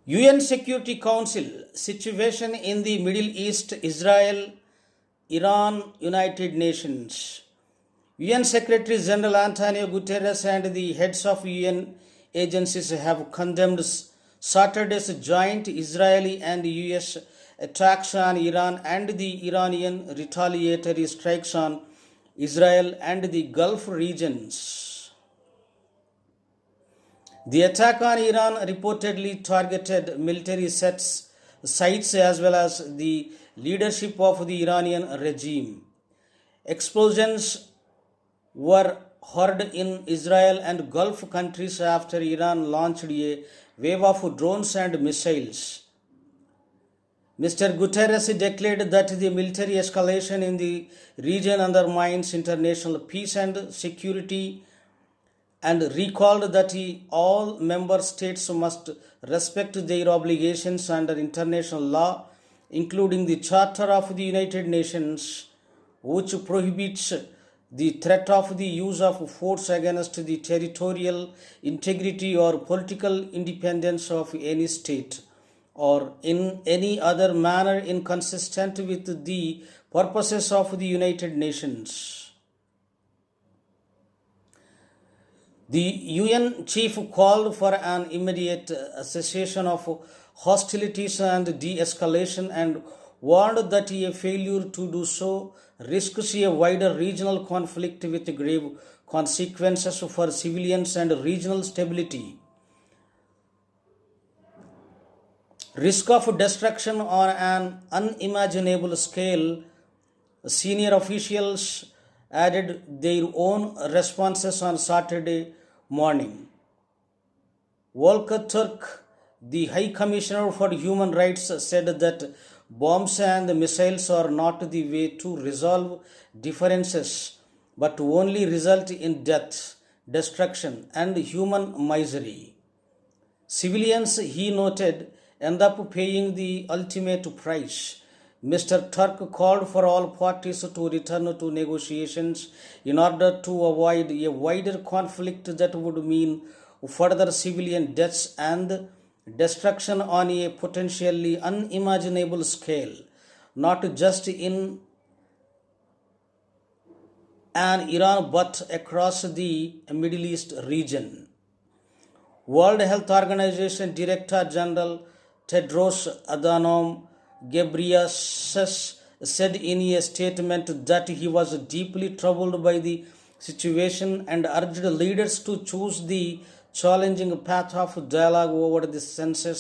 UN Security Council situation in the Middle East, Israel, Iran, United Nations. UN Secretary General Antonio Guterres and the heads of UN agencies have condemned Saturday's joint Israeli and US attacks on Iran and the Iranian retaliatory strikes on Israel and the Gulf regions. The attack on Iran reportedly targeted military sites as well as the leadership of the Iranian regime. Explosions were heard in Israel and Gulf countries after Iran launched a wave of drones and missiles. Mr. Guterres declared that the military escalation in the region undermines international peace and security and recalled that all member states must respect their obligations under international law, including the Charter of the United Nations, which prohibits the threat of the use of force against the territorial integrity or political independence of any state, or in any other manner inconsistent with the purposes of the United Nations. The UN chief called for an immediate cessation of hostilities and de-escalation and warned that a failure to do so risks a wider regional conflict with grave consequences for civilians and regional stability. Risk of destruction on an unimaginable scale, senior officials added their own responses on Saturday morning. Volker Turk, the High Commissioner for Human Rights, said that bombs and missiles are not the way to resolve differences, but only result in death, destruction, and human misery. Civilians, he noted, end up paying the ultimate price. Mr. Turk called for all parties to return to negotiations in order to avoid a wider conflict that would mean further civilian deaths and destruction on a potentially unimaginable scale, not just in Iran but across the Middle East region. World Health Organization Director General Tedros Adhanom Ghebreyesus said in a statement that he was deeply troubled by the situation and urged leaders to choose the challenging path of dialogue over the census